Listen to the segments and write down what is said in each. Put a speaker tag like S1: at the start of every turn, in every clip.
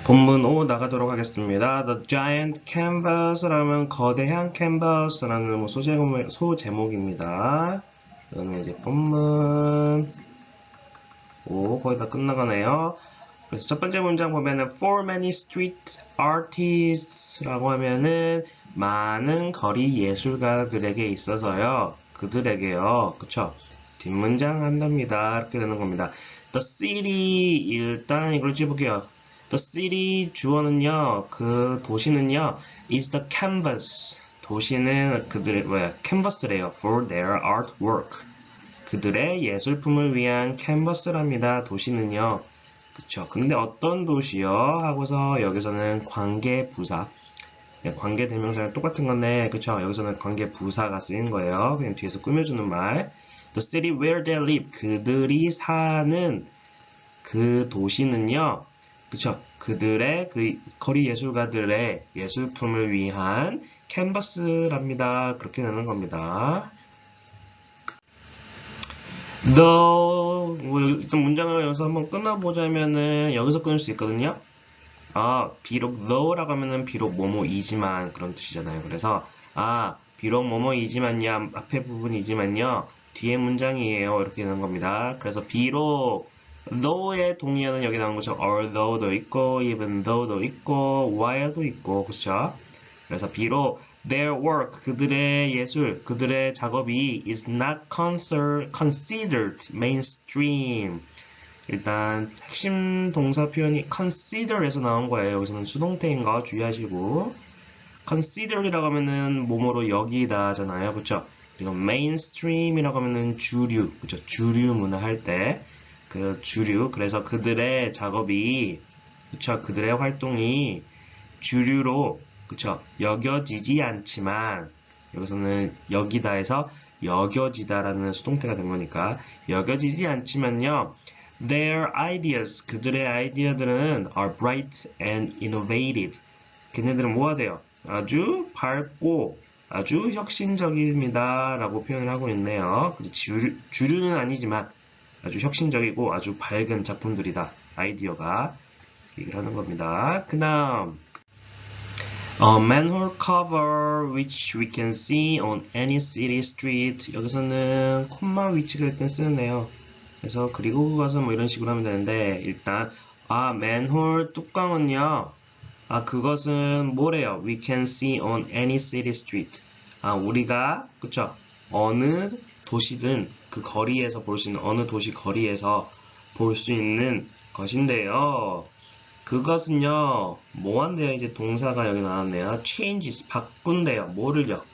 S1: 본문 5 나가도록 하겠습니다. The giant canvas라면 거대한 캔버스라는 소제목입니다. 이거는 이제 본문 5 거의 다 끝나가네요. 그래서 첫 번째 문장 보면은 For many street artists라고 하면은 많은 거리 예술가들에게 있어서요. 그들에게요. 그쵸? 뒷문장 한답니다. 이렇게 되는 겁니다. The city 일단 이걸 찝을게요. The city 주어는요. 그 도시는요. is the canvas. 도시는 그들의 canvas래요. For their artwork. 그들의 예술품을 위한 캔버스랍니다. 도시는요. 그쵸. 근데 어떤 도시요? 하고서 여기서는 관계부사. 네, 관계대명사랑 똑같은 건데, 그쵸. 여기서는 관계부사가 쓰인 거예요. 그냥 뒤에서 꾸며주는 말. The city where they live. 그들이 사는 그 도시는요. 그쵸. 그들의 그 거리 예술가들의 예술품을 위한 캔버스랍니다. 그렇게 되는 겁니다. 일단 문장을 여기서 한번 끊어보자면은 여기서 끊을 수 있거든요. 비록 though라고 하면은 비록 뭐뭐이지만 그런 뜻이잖아요. 그래서 비록 뭐뭐이지만요 앞에 부분이지만요 뒤에 문장이에요 이렇게 되는 겁니다. 그래서 비록 though의 동의어는 여기 나온 것처럼 although도 있고 even though도 있고 while도 있고 그렇죠. 그래서 비록 their work, 그들의 예술, 그들의 작업이 is not considered mainstream. 일단 핵심 동사 표현이 consider에서 나온 거예요. 여기서는 수동태인 거 주의하시고 consider이라고 하면은 뭐뭐로 여기다잖아요. 그쵸? 그리고 mainstream이라고 하면은 주류, 그쵸? 주류 문화 할 때 그 주류. 그래서 그들의 작업이, 그쵸? 그들의 활동이 주류로 그쵸 여겨지지 않지만 여기서는 여기다에서 여겨지다라는 수동태가 된 거니까 여겨지지 않지만요 their ideas 그들의 아이디어들은 are bright and innovative 걔네들은 뭐가 돼요? 아주 밝고 아주 혁신적입니다 라고 표현을 하고 있네요. 주류는 아니지만 아주 혁신적이고 아주 밝은 작품들이다 아이디어가 얘기를 하는 겁니다. 그 다음 manhole cover which we can see on any city street 여기서는 콤마 위치가 일단 쓰는데요. 그래서 그리고 그것은 뭐 이런 식으로 하면 되는데 일단 manhole 뚜껑은요. 그것은 뭐래요? We can see on any city street. 우리가 그쵸? 어느 도시든 그 거리에서 볼 수 있는 어느 도시 거리에서 볼 수 있는 것인데요. 그것은요, 뭐 한대요? 이제 동사가 여기 나왔네요. changes, 바꾼대요. 뭐를요?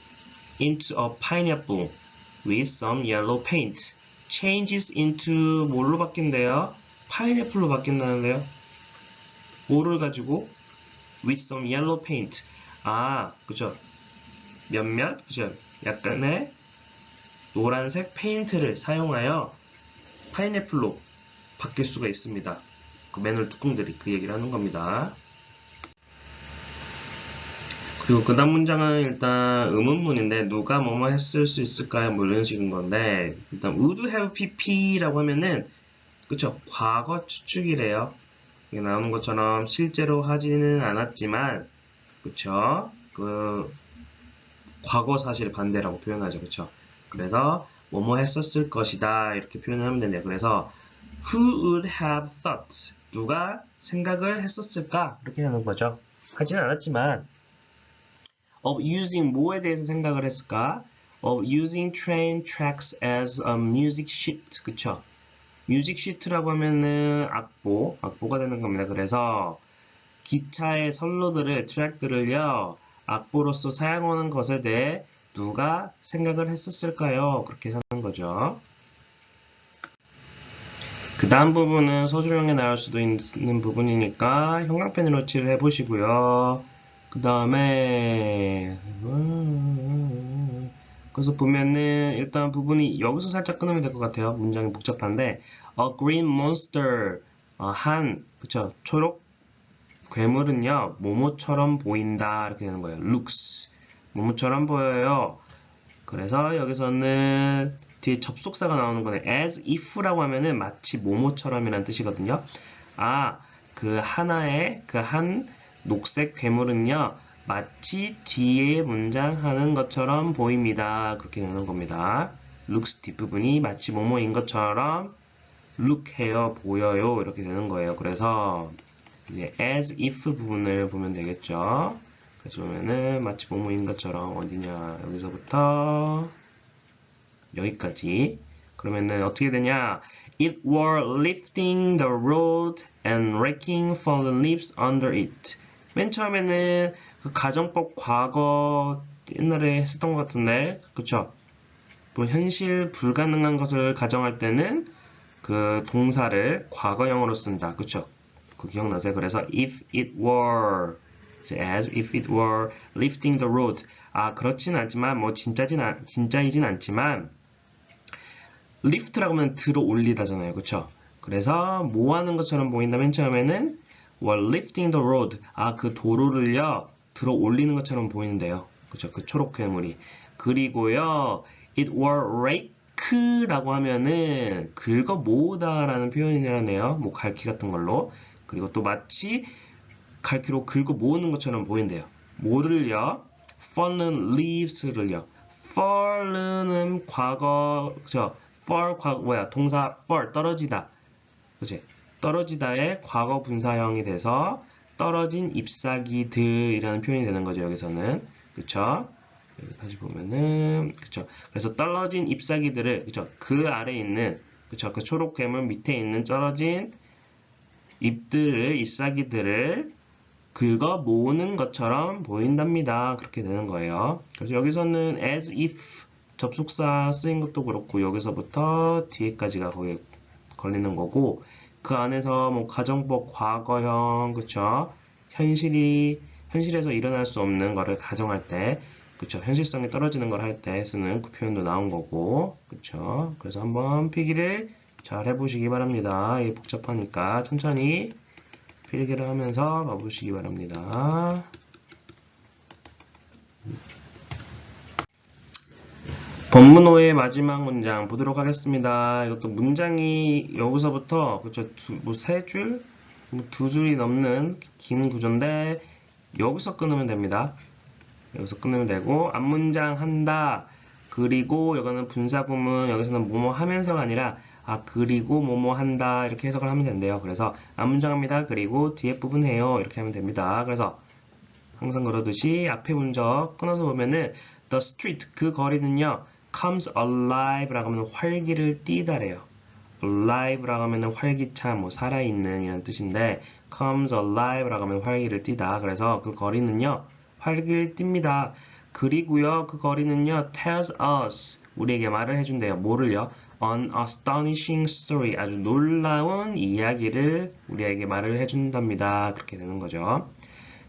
S1: into a pineapple with some yellow paint. changes into 뭘로 바뀐대요? 파인애플로 바뀐다는데요. 뭐를 가지고? with some yellow paint. 그죠? 몇몇, 그죠? 약간의 노란색 페인트를 사용하여 파인애플로 바뀔 수가 있습니다. 그 맨홀 뚜껑들이 그 얘기를 하는 겁니다. 그리고 그 다음 문장은 일단 의문문인데 누가 뭐뭐 했을 수 있을까요? 뭐 이런 식인 건데 일단 would have pp라고 하면은 그쵸? 과거 추측이래요. 여기 나오는 것처럼 실제로 하지는 않았지만 그쵸? 그 과거 사실 반대라고 표현하죠. 그쵸? 그래서 뭐뭐 했었을 것이다 이렇게 표현을 하면 되네요. 그래서 who would have thought 누가 생각을 했었을까 이렇게 하는 거죠. 하지는 않았지만 of using 뭐에 대해서 생각을 했을까? of using train tracks as a music sheet 그쵸? music sheet라고 하면은 악보가 되는 겁니다. 그래서 기차의 선로들을 트랙들을요 악보로서 사용하는 것에 대해 누가 생각을 했었을까요? 그렇게 하는 거죠. 그 다음 부분은 서술형에 나올 수도 있는 부분이니까 형광펜으로 칠을 해보시고요. 그 다음에 그래서 보면은 일단 부분이 여기서 살짝 끊으면 될 것 같아요. 문장이 복잡한데 A green monster 그쵸 초록 괴물은요 모모처럼 보인다 이렇게 되는 거예요. looks 모모처럼 보여요. 그래서 여기서는 뒤에 접속사가 나오는 거네. as if라고 하면은 마치 뭐뭐처럼이라는 뜻이거든요. 그 하나의 그 한 녹색 괴물은요 마치 뒤에 문장 하는 것처럼 보입니다. 그렇게 되는 겁니다. looks 뒷부분이 마치 뭐뭐인 것처럼 look 해요 보여요 이렇게 되는 거예요. 그래서 이제 as if 부분을 보면 되겠죠. 그래서 보면은 마치 뭐뭐인 것처럼 어디냐 여기서부터 여기까지. 그러면은 어떻게 되냐? It were lifting the road and raking fallen leaves under it. 맨 처음에는 그 가정법 과거 옛날에 했었던 것 같은데, 그쵸? 또 현실 불가능한 것을 가정할 때는 그 동사를 과거형으로 쓴다, 그쵸? 그 기억나세요? 그래서 if it were, as if it were lifting the road. 아, 그렇진 않지만, 뭐 진짜이진 않지만. 리프트라고 하면 들어 올리다잖아요. 그쵸? 그래서 뭐 하는 것처럼 보인다 맨 처음에는 were lifting the road. 아, 그 도로를요. 들어 올리는 것처럼 보이는데요. 그쵸? 그 초록 괴물이. 그리고요. it were rake라고 하면은 긁어 모으다라는 표현이라네요. 뭐 갈퀴 같은 걸로. 그리고 또 마치 갈퀴로 긁어 모으는 것처럼 보인대요. 뭐를요? fallen leaves를요. fall은 과거, 그쵸? fall 과거 뭐야? 동사 fall 떨어지다. 그치? 떨어지다의 과거 분사형이 돼서 떨어진 잎사귀들이라는 표현이 되는 거죠. 여기서는. 그쵸? 여기 다시 보면은 그쵸? 그래서 떨어진 잎사귀들을 그쵸? 그 아래에 있는 그쵸? 그 초록 괴물 밑에 있는 떨어진 잎들을 잎사귀들을 긁어 모으는 것처럼 보인답니다. 그렇게 되는 거예요. 그래서 여기서는 as if 접속사 쓰인 것도 그렇고 여기서부터 뒤에까지가 거기에 걸리는 거고 그 안에서 뭐 가정법 과거형 그쵸 현실에서 일어날 수 없는 거를 가정할 때 그쵸 현실성이 떨어지는 걸 할 때 쓰는 그 표현도 나온 거고 그쵸 그래서 한번 필기를 잘 해보시기 바랍니다. 이게 복잡하니까 천천히 필기를 하면서 봐보시기 바랍니다. 본문호의 마지막 문장 보도록 하겠습니다. 이것도 문장이 여기서부터 그쵸 뭐 세 줄, 뭐 두 줄이 넘는 긴 구조인데 여기서 끊으면 됩니다. 여기서 끊으면 되고 앞문장 한다. 그리고 여기는 분사구문 여기서는 뭐뭐 하면서가 아니라 그리고 뭐뭐 한다 이렇게 해석을 하면 된대요. 그래서 앞문장 합니다. 그리고 뒤에 부분 해요. 이렇게 하면 됩니다. 그래서 항상 그러듯이 앞에 문장 끊어서 보면은 the street 그 거리는요 comes alive라고 하면 활기를 띠다래요. alive라고 하면 활기차, 뭐 살아있는 이런 뜻인데 comes alive라고 하면 활기를 띠다. 그래서 그 거리는요 활기를 띱니다. 그리고요 그 거리는요 tells us 우리에게 말을 해준대요. 뭐를요? An astonishing story 아주 놀라운 이야기를 우리에게 말을 해준답니다. 그렇게 되는 거죠.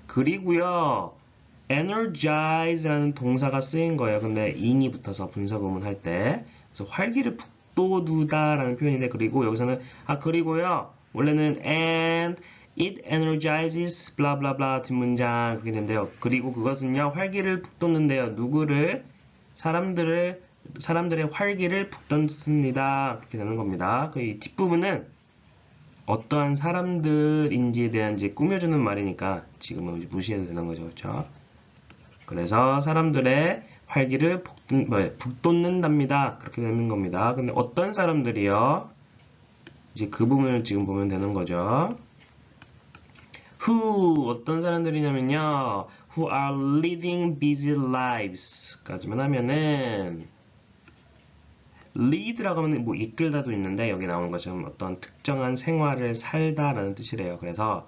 S1: 그리고요 energize라는 동사가 쓰인 거예요. 근데 in이 붙어서 분사구문 할 때 그래서 활기를 북돋우다라는 표현인데 그리고 여기서는 그리고요 원래는 and it energizes blah blah blah 뒷문장 그렇게 되는데요. 그리고 그것은요 활기를 북돋는데요. 누구를? 사람들의 활기를 북돋습니다. 그렇게 되는 겁니다. 그 뒷부분은 어떠한 사람들인지에 대한 이제 꾸며주는 말이니까 지금은 이제 무시해도 되는 거죠. 그렇죠? 그래서 사람들의 활기를 북돋는답니다. 그렇게 되는 겁니다. 근데 어떤 사람들이요? 이제 그 부분을 지금 보면 되는 거죠. Who 어떤 사람들이냐면요. Who are living busy lives 까지만 하면은 lead라고 하면 뭐 이끌다도 있는데 여기 나오는 것처럼 어떤 특정한 생활을 살다라는 뜻이래요. 그래서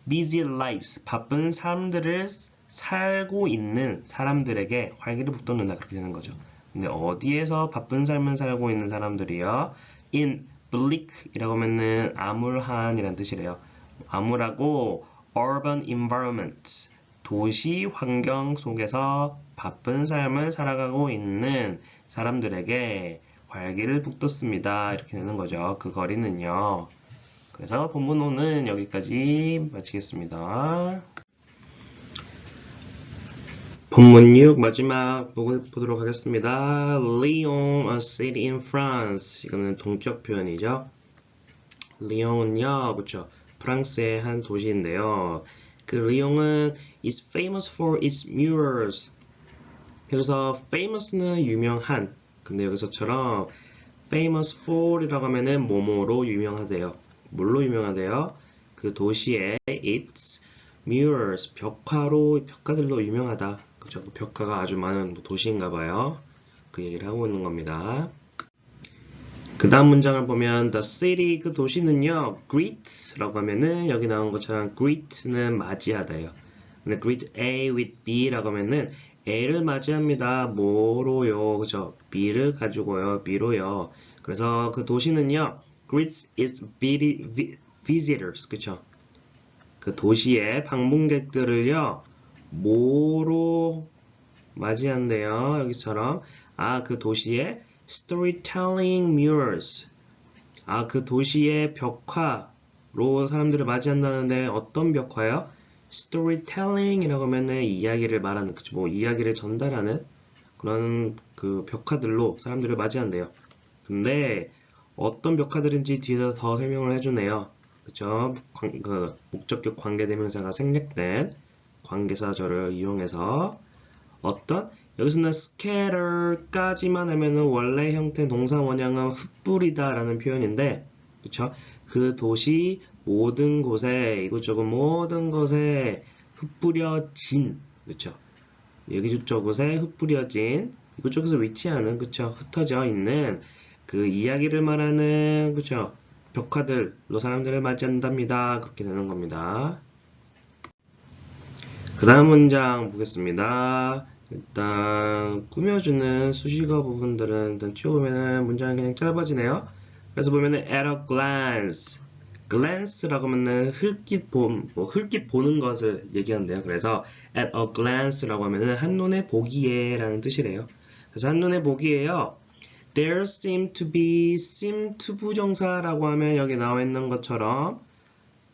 S1: busy lives 바쁜 삶들을 살고 있는 사람들에게 활기를 북돋는다 그렇게 되는 거죠. 근데 어디에서 바쁜 삶을 살고 있는 사람들이요? in bleak이라고 하면은 암울한이라는 뜻이래요. 암울하고 urban environment 도시 환경 속에서 바쁜 삶을 살아가고 있는 사람들에게 활기를 북돋습니다. 이렇게 되는 거죠. 그 거리는요. 그래서 본문호는 여기까지 마치겠습니다. 본문 6 마지막 보도록 하겠습니다. Lyon, a city in France. 이거는 동격 표현이죠. 리옹은요, 그쵸? 프랑스의 한 도시인데요. 그 리옹은 is famous for its murals. 그래서 famous는 유명한. 근데 여기서처럼 famous for이라고 하면은 뭐뭐로 유명하대요. 뭘로 유명하대요? 그 도시의 its murals, 벽화들로 유명하다. 그죠? 벽화가 아주 많은 도시인가 봐요. 그 얘기를 하고 있는 겁니다. 그 다음 문장을 보면 the city, 그 도시는요 greet라고 하면은 여기 나온 것처럼 greet는 맞이하다예요. 근데 greet A with B라고 하면은 A를 맞이합니다. 뭐로요? 그죠? B를 가지고요. B로요. 그래서 그 도시는요 greets its visitors. 그쵸? 그 도시의 방문객들을요 뭐로 맞이한대요. 여기처럼 그 도시의 storytelling murals. 그 도시의 벽화로 사람들을 맞이한다는데 어떤 벽화요? storytelling이라고 하면은 이야기를 말하는, 그쵸? 뭐 이야기를 전달하는 그런 그 벽화들로 사람들을 맞이한대요. 근데 어떤 벽화들인지 뒤에서 더 설명을 해주네요. 그쵸? 그 목적격 관계대명사가 생략된 관계사절을 이용해서 어떤 여기서는 scatter까지만 하면은 원래 형태 동사 원형은 흩뿌리다 라는 표현인데 그쵸? 그 도시 모든 곳에 이곳저곳 모든 곳에 흩뿌려진 그쵸? 여기저곳에 흩뿌려진 이곳저곳에 위치하는 그쵸? 흩어져 있는 그 이야기를 말하는 그쵸? 벽화들로 사람들을 맞이한답니다. 그렇게 되는 겁니다. 그 다음 문장 보겠습니다. 일단 꾸며주는 수식어 부분들은 일단 치워보면은 문장이 그냥 짧아지네요. 그래서 보면은 at a glance, glance라고 하면은 흙깃 보는 것을 얘기한대요. 그래서 at a glance라고 하면은 한눈에 보기에라는 뜻이래요. 그래서 한눈에 보기에요. There seem to 부정사라고 하면 여기 나와 있는 것처럼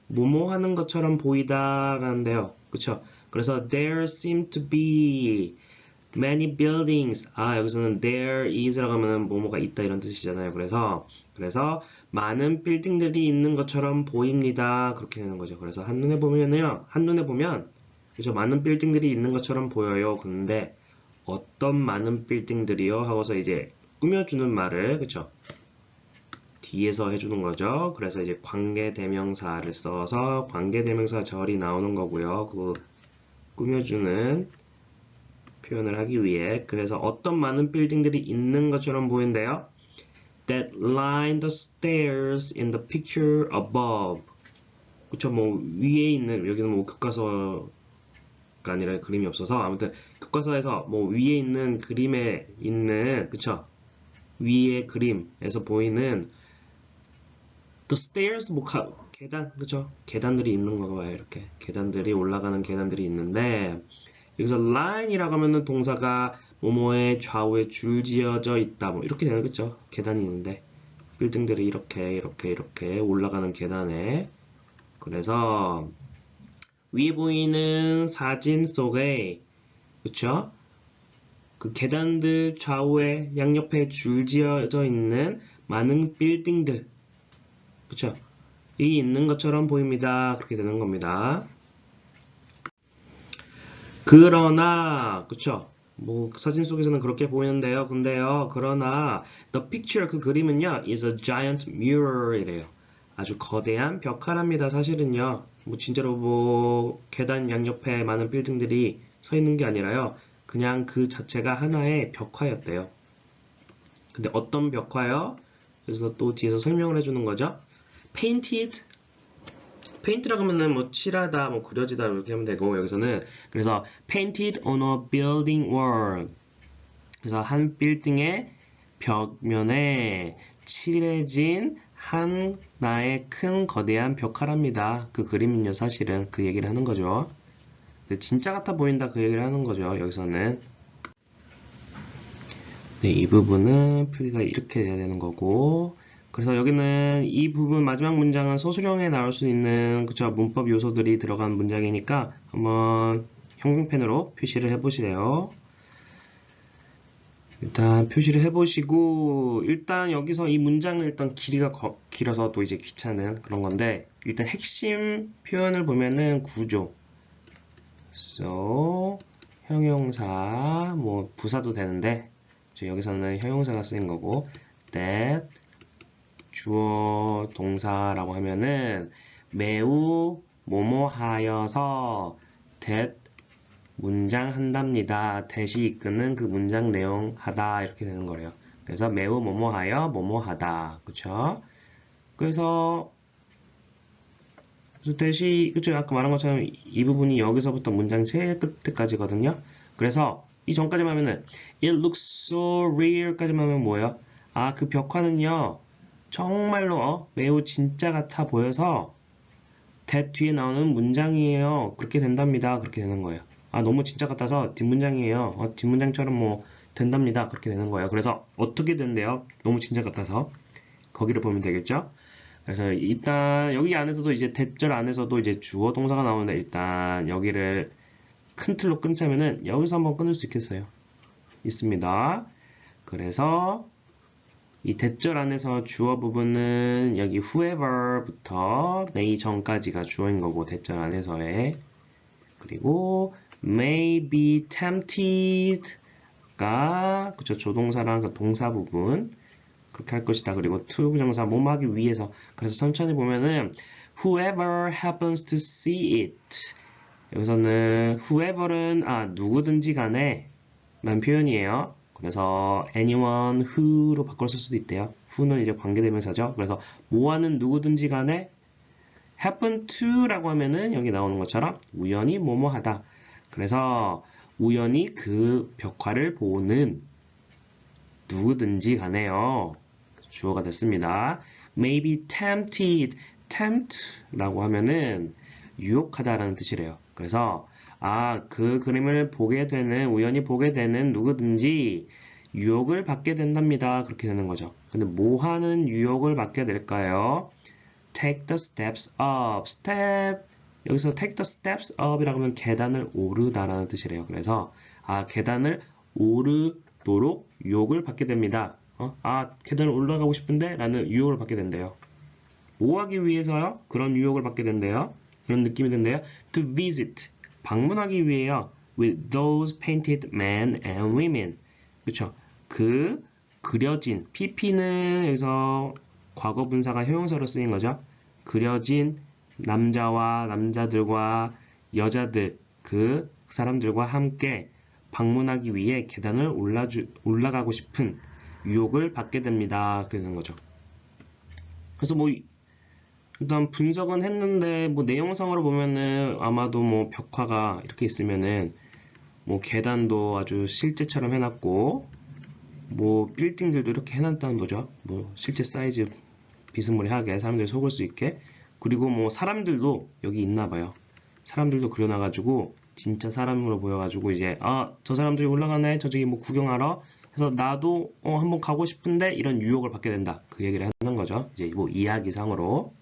S1: 뭐뭐 하는 것처럼 보이다라는데요. 그쵸? 그래서 there seem to be many buildings. 여기서는 there is라고 하면 뭐뭐가 있다 이런 뜻이잖아요. 그래서 많은 빌딩들이 있는 것처럼 보입니다. 그렇게 되는 거죠. 그래서 한눈에 보면 그죠? 많은 빌딩들이 있는 것처럼 보여요. 근데 어떤 많은 빌딩들이요? 하고서 이제 꾸며주는 말을 그쵸? 뒤에서 해주는 거죠. 그래서 이제 관계대명사를 써서 관계대명사 절이 나오는 거고요. 그 꾸며주는 표현을 하기 위해 그래서 어떤 많은 빌딩들이 있는 것처럼 보이는데요. That line the stairs in the picture above. 그쵸? 뭐 위에 있는 여기는 뭐 교과서가 아니라 그림이 없어서 아무튼 교과서에서 뭐 위에 있는 그림에 있는 그쵸? 위에 그림에서 보이는 The stairs 뭐 계단 그죠? 계단들이 있는 거 봐요. 이렇게 계단들이 올라가는 계단들이 있는데 여기서 line이라고 하면은 동사가 뭐뭐의 좌우에 줄지어져 있다 뭐 이렇게 되는 거죠. 계단이 있는데 빌딩들이 이렇게 올라가는 계단에 그래서 위에 보이는 사진 속에 그쵸? 그 계단들 좌우에 양옆에 줄지어져 있는 많은 빌딩들 그쵸? 이 있는 것처럼 보입니다. 그렇게 되는 겁니다. 그러나 그쵸? 뭐 사진 속에서는 그렇게 보이는데요. 근데요. 그러나 the picture 그 그림은요 is a giant mural 이래요. 아주 거대한 벽화랍니다. 사실은요. 뭐 진짜로 뭐 계단 양옆에 많은 빌딩들이 서 있는 게 아니라요. 그냥 그 자체가 하나의 벽화였대요. 근데 어떤 벽화요? 그래서 또 뒤에서 설명을 해주는 거죠. painted 페인트라고 하면은 뭐 칠하다, 뭐 그려지다 이렇게 하면 되고 여기서는 그래서 painted on a building wall. 그래서 한 빌딩의 벽면에 칠해진 하나의 큰 거대한 벽화랍니다. 그 그림은요 사실은 그 얘기를 하는 거죠. 진짜 같아 보인다 그 얘기를 하는 거죠. 여기서는 네, 이 부분은 표기가 이렇게 돼야 되는 거고 그래서 여기는 이 부분 마지막 문장은 소수령에 나올 수 있는 그쵸 문법 요소들이 들어간 문장이니까 한번 형광펜으로 표시를 해보시래요. 일단 표시를 해보시고 일단 여기서 이 문장은 일단 길어서 또 이제 귀찮은 그런 건데 일단 핵심 표현을 보면은 구조 so 형용사 뭐 부사도 되는데 여기서는 형용사가 쓰인 거고 that 주어 동사라고 하면은 매우 뭐뭐 하여서 that 문장 한답니다. 대시 이끄는 그 문장 내용 하다 이렇게 되는 거예요. 그래서 매우 뭐뭐하여 뭐뭐하다. 그쵸? 그래서 대시 그쵸? 아까 말한 것처럼 이 부분이 여기서부터 문장 제일 끝까지거든요. 그래서 이 전까지만 하면은 it looks so real까지만 하면 뭐예요? 아, 그 벽화는요. 정말로 매우 진짜 같아 보여서 that 뒤에 나오는 문장이에요. 그렇게 된답니다. 그렇게 되는 거예요. 아, 너무 진짜 같아서 뒷문장이에요. 뒷문장처럼 뭐 된답니다. 그렇게 되는 거예요. 그래서 어떻게 된대요? 너무 진짜 같아서 거기를 보면 되겠죠? 그래서 일단 여기 안에서도 이제 대절 안에서도 이제 주어 동사가 나오는데 일단 여기를 큰 틀로 끊자면은 여기서 한번 끊을 수 있겠어요. 있습니다. 그래서 이 대절 안에서 주어 부분은 여기 whoever부터 may 전까지가 주어인 거고 대절 안에서의 그리고 may be tempted가 그쵸 조동사랑 그 동사 부분 그렇게 할 것이다. 그리고 to 부정사 뭐뭐하기 위해서 그래서 천천히 보면은 whoever happens to see it 여기서는 whoever는 누구든지 간에 라는 표현이에요. 그래서 anyone who로 바꿔 쓸 수도 있대요. who는 이제 관계대명사죠. 그래서 뭐하는 누구든지 간에 happen to라고 하면은 여기 나오는 것처럼 우연히 뭐뭐 하다. 그래서 우연히 그 벽화를 보는 누구든지 간에요. 주어가 됐습니다. may be tempted, tempt라고 하면은 유혹하다라는 뜻이래요. 그래서 그 그림을 보게 되는 우연히 보게 되는 누구든지 유혹을 받게 된답니다. 그렇게 되는 거죠. 근데 뭐 하는 유혹을 받게 될까요? Take the steps up. step 여기서 take the steps up이라고 하면 계단을 오르다라는 뜻이래요. 그래서 계단을 오르도록 유혹을 받게 됩니다. 계단을 올라가고 싶은데 라는 유혹을 받게 된대요. 뭐 하기 위해서요? 그런 유혹을 받게 된대요. 그런 느낌이 든대요. To visit 방문하기 위해요. With those painted men and women. 그쵸? 그 그려진 pp는 여기서 과거 분사가 형용사로 쓰인 거죠. 그려진 남자와 남자들과 여자들 그 사람들과 함께 방문하기 위해 계단을 올라가고 싶은 유혹을 받게 됩니다. 그러는 거죠. 그래서 뭐 일단 분석은 했는데 뭐 내용상으로 보면은 아마도 뭐 벽화가 이렇게 있으면은 뭐 계단도 아주 실제처럼 해놨고 뭐 빌딩들도 이렇게 해놨다는 거죠. 뭐 실제 사이즈 비스무리하게 사람들이 속을 수 있게 그리고 뭐 사람들도 여기 있나 봐요. 사람들도 그려놔가지고 진짜 사람으로 보여가지고 이제 저 사람들이 올라가네 저쪽에 뭐 구경하러 해서 나도 한번 가고 싶은데 이런 유혹을 받게 된다. 그 얘기를 하는 거죠. 이제 뭐 이야기상으로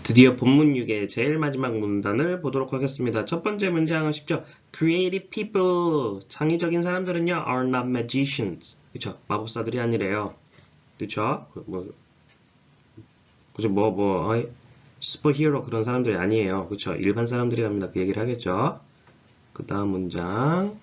S1: 드디어 본문 6의 제일 마지막 문단을 보도록 하겠습니다. 첫 번째 문장은 쉽죠. Creative people, 창의적인 사람들은요, are not magicians. 그쵸? 마법사들이 아니래요. 그쵸? 슈퍼히어로 그런 사람들이 아니에요. 그쵸? 일반 사람들이랍니다. 그 얘기를 하겠죠. 그 다음 문장.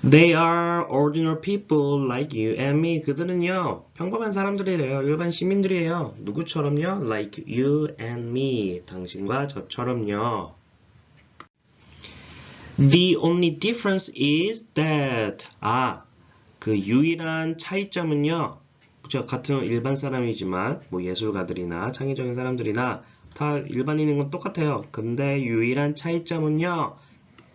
S1: They are ordinary people like you and me. 그들은요, 평범한 사람들이래요. 일반 시민들이에요. 누구처럼요? Like you and me. 당신과 저처럼요. The only difference is that. 그 유일한 차이점은요. 그쵸? 같은 일반 사람이지만, 뭐 예술가들이나 창의적인 사람들이나 다 일반인인 건 똑같아요. 근데 유일한 차이점은요.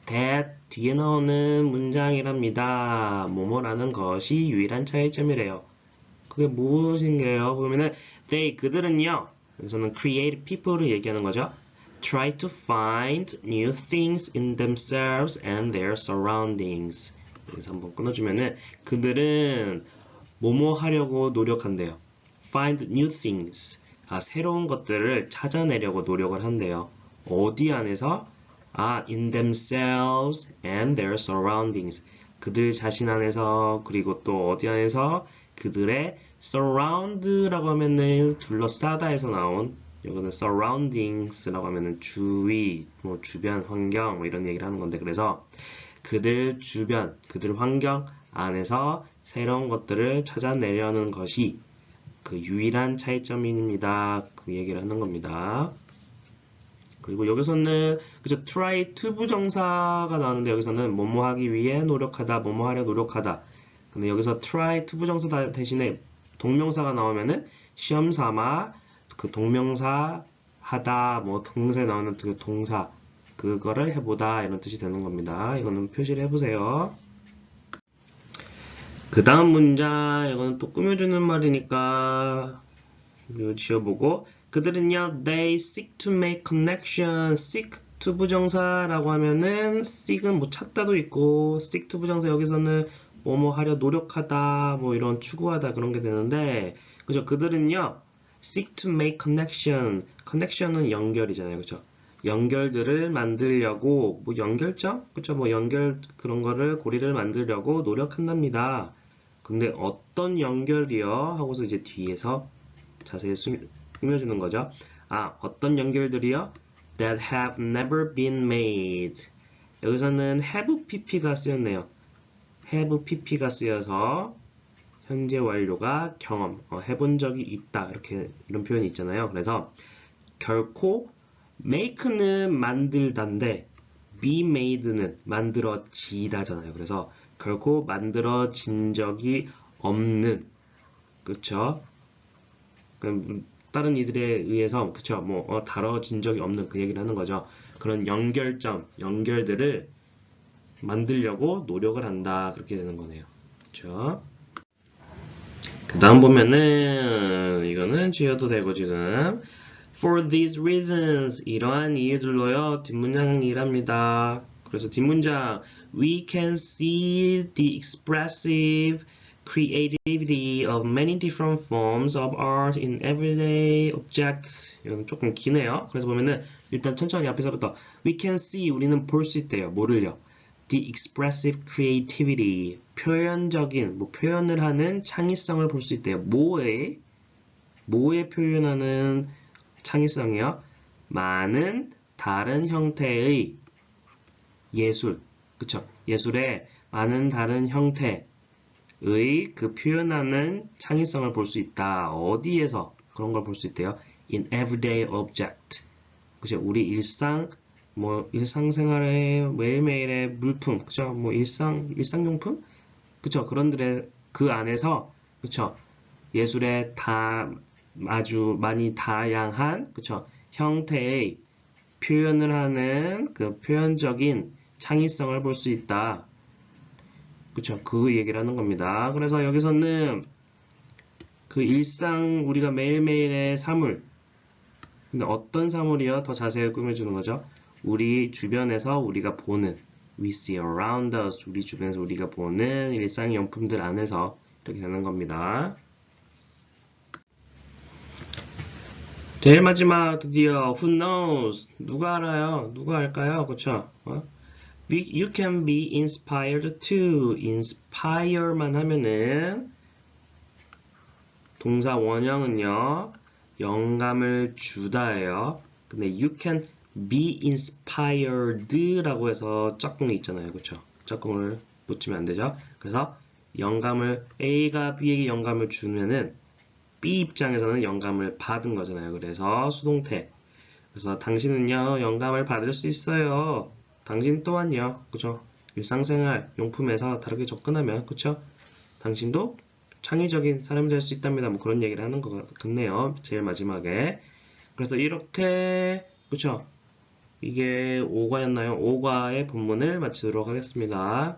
S1: that 뒤에 나오는 문장이랍니다. 뭐뭐라는 것이 유일한 차이점이래요. 그게 무엇인가요? 보면은 they 그들은요. 여기서는 creative people를 얘기하는 거죠. Try to find new things in themselves and their surroundings. 여기서 한번 끊어주면은 그들은 뭐뭐 하려고 노력한대요. Find new things. 새로운 것들을 찾아내려고 노력을 한대요. 어디 안에서? in themselves and their surroundings. 그들 자신 안에서 그리고 또 어디 안에서 그들의 surround라고 하면은 둘러싸다에서 나온 이거는 surroundings라고 하면은 주위, 뭐 주변 환경 뭐 이런 얘기를 하는 건데 그래서 그들 주변, 그들 환경 안에서 새로운 것들을 찾아내려는 것이 그 유일한 차이점입니다. 그 얘기를 하는 겁니다. 그리고 여기서는 그죠 try to 부정사가 나오는데 여기서는 뭐뭐 하기 위해 노력하다, 뭐뭐 하려 노력하다. 근데 여기서 try to 부정사 대신에 동명사가 나오면은 시험 삼아 그 동명사 하다, 뭐 동사에 나오는 그 동사 그거를 해보다 이런 뜻이 되는 겁니다. 이거는 표시를 해보세요. 그 다음 문장 이거는 또 꾸며주는 말이니까 이거 지어보고 그들은요 they seek to make connection seek to 부정사라고 하면은 seek은 뭐 찾다도 있고 seek to 부정사 여기서는 뭐뭐 하려 노력하다 뭐 이런 추구하다 그런 게 되는데 그죠 그들은요 seek to make connection connection은 연결이잖아요 그죠 연결들을 만들려고 뭐 연결점 그죠 뭐 연결 그런 거를 고리를 만들려고 노력한답니다. 근데 어떤 연결이요 하고서 이제 뒤에서 자세히 꾸며주는 거죠. 어떤 연결들이요? That have never been made. 여기서는 have pp가 쓰였네요. have pp가 쓰여서 현재 완료가 경험, 해본 적이 있다. 이런 표현이 있잖아요. 그래서 결코 make는 만들다인데 be made는 만들어지다잖아요. 그래서 결코 만들어진 적이 없는 그쵸? 다른 이들에 의해서 그쵸 뭐 다뤄진 적이 없는 그 얘기를 하는 거죠. 그런 연결점, 연결들을 만들려고 노력을 한다 그렇게 되는 거네요. 그쵸? 그 다음 보면은 이거는 지어도 되고 지금 For these reasons 이러한 이유들로요 뒷문장이랍니다. 그래서 뒷문장 We can see the expressive creativity of many different forms of art in everyday objects. 이건 조금 기네요. 그래서 보면은 일단 천천히 앞에서부터 We can see 우리는 볼 수 있대요. 뭐를요? The expressive creativity 표현적인 뭐 표현을 하는 창의성을 볼 수 있대요. 뭐에 표현하는 창의성이요? 많은 다른 형태의 예술, 그쵸? 예술의 많은 다른 형태의 그 표현하는 창의성을 볼 수 있다. 어디에서 그런 걸 볼 수 있대요? In everyday object. 그죠? 우리 일상생활의 매일매일의 물품, 그죠? 뭐 일상용품? 그쵸? 그런들의 그 안에서, 그쵸? 예술의 아주 많이 다양한, 그쵸? 형태의 표현을 하는 그 표현적인 창의성을 볼 수 있다. 그쵸? 그 얘기를 하는 겁니다. 그래서 여기서는 그 우리가 매일매일의 사물, 근데 어떤 사물이요? 더 자세히 꾸며주는 거죠. 우리 주변에서 우리가 보는, we see around us, 우리 주변에서 우리가 보는 일상용품들 안에서 이렇게 되는 겁니다. 제일 마지막 드디어 who knows 누가 알아요? 누가 알까요? 그쵸? You can be inspired to inspire만 하면은 동사 원형은요 영감을 주다예요. 근데 you can be inspired라고 해서 짝꿍이 있잖아요. 그쵸? 짝꿍을 놓치면 안 되죠? 그래서 A가 B에게 영감을 주면은 B 입장에서는 영감을 받은 거잖아요. 그래서 수동태. 그래서 당신은요, 영감을 받을 수 있어요. 당신 또한요. 그죠? 일상생활 용품에서 다르게 접근하면, 그쵸? 당신도 창의적인 사람이 될 수 있답니다. 뭐 그런 얘기를 하는 것 같네요. 제일 마지막에. 그래서 이렇게, 그쵸? 이게 5과였나요? 5과의 본문을 마치도록 하겠습니다.